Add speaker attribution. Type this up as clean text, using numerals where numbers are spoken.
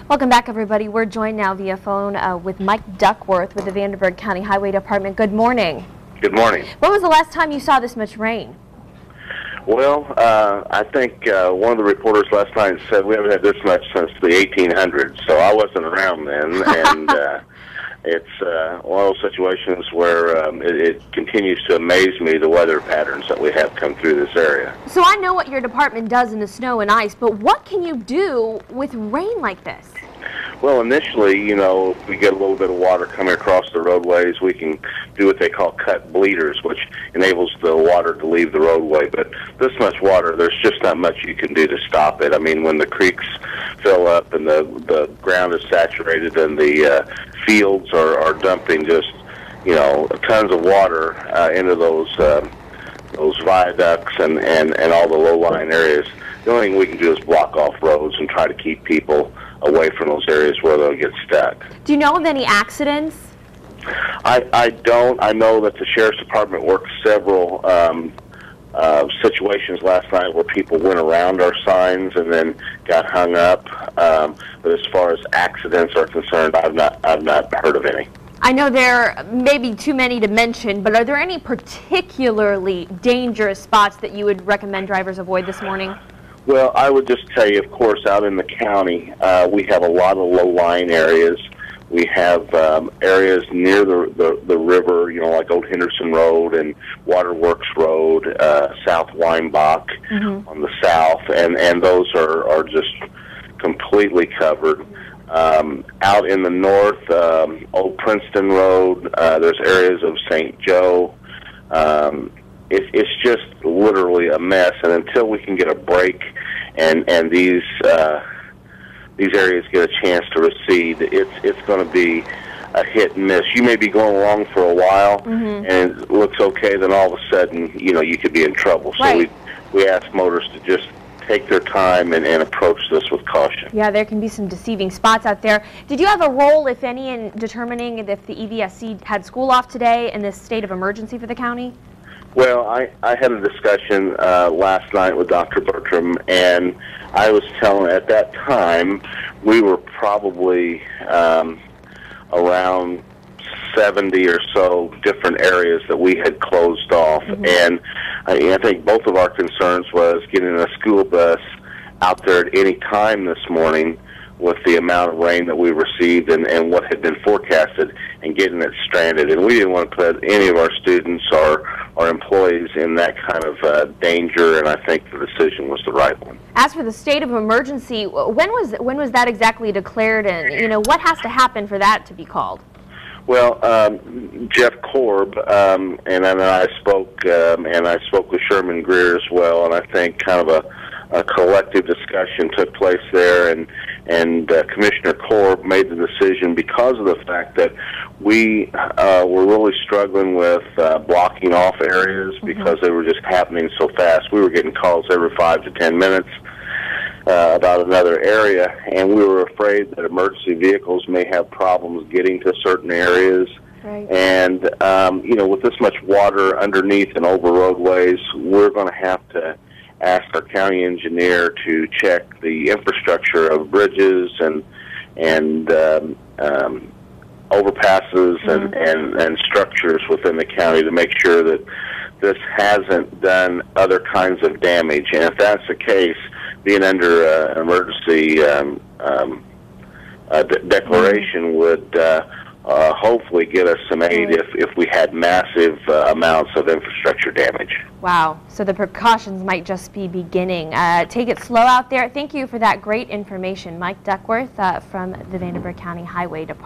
Speaker 1: Welcome back, everybody. We're joined now via phone with Mike Duckworth with the Vanderburgh County Highway Department. Good morning.
Speaker 2: Good morning.
Speaker 1: When was the last time you saw this much rain?
Speaker 2: Well, I think one of the reporters last night said we haven't had this much since the 1800s, so I wasn't around then, and it's one of those situations where it continues to amaze me, the weather patterns that we have come through this area.
Speaker 1: So I know what your department does in the snow and ice, but what can you do with rain like this?
Speaker 2: Well, initially, you know, if we get a little bit of water coming across the roadways, we can do what they call cut bleeders, which enables the water to leave the roadway. But this much water, there's just not much you can do to stop it. I mean, when the creeks fill up and the ground is saturated and the fields are dumping just, you know, tons of water into those viaducts and all the low-lying areas, the only thing we can do is block off roads and try to keep people away from those areas where they'll get stuck.
Speaker 1: Do you know of any accidents?
Speaker 2: I don't. I know that the Sheriff's Department worked several situations last night where people went around our signs and then got hung up. But as far as accidents are concerned, I've not heard of any.
Speaker 1: I know there may be too many to mention, but are there any particularly dangerous spots that you would recommend drivers avoid this morning?
Speaker 2: Well, I would just tell you, of course, out in the county, we have a lot of low-lying areas. We have areas near the river, you know, like Old Henderson Road and Waterworks Road, South Weinbach on the south, and those are just completely covered. Out in the north, Old Princeton Road, there's areas of St. Joe. It's just literally a mess, and until we can get a break and these areas get a chance to recede, it's going to be a hit and miss. You may be going along for a while, and it looks okay, then all of a sudden, you know, you could be in trouble. So we ask motorists to just take their time and approach this with caution. Yeah,
Speaker 1: there can be some deceiving spots out there. Did you have a role, if any, in determining if the EVSC had school off today in this state of emergency for the county?
Speaker 2: Well, I had a discussion last night with Dr. Bertram, and I was telling at that time we were probably around 70 or so different areas that we had closed off. And I think both of our concerns was getting a school bus out there at any time this morning with the amount of rain that we received and what had been forecasted, and getting it stranded. And we didn't want to put any of our students or employees in that kind of danger, and I think the decision was the right one.
Speaker 1: As for the state of emergency, when was that exactly declared, and you know, what has to happen for that to be called?
Speaker 2: Well, Jeff Korb and I spoke, and I spoke with Sherman Greer as well, and I think kind of a collective discussion took place there, and Commissioner Korb made the decision because of the fact that we were really struggling with blocking off areas because they were just happening so fast. We were getting calls every 5 to 10 minutes about another area, and we were afraid that emergency vehicles may have problems getting to certain areas. And, you know, with this much water underneath and over roadways, we're going to have to ask our county engineer to check the infrastructure of bridges and overpasses and structures within the county to make sure that this hasn't done other kinds of damage. And if that's the case, being under an emergency declaration would hopefully get us some aid if we had massive amounts of infrastructure damage.
Speaker 1: Wow, so the precautions might just be beginning. Take it slow out there. Thank you for that great information. Mike Duckworth from the Vanderburgh County Highway Department.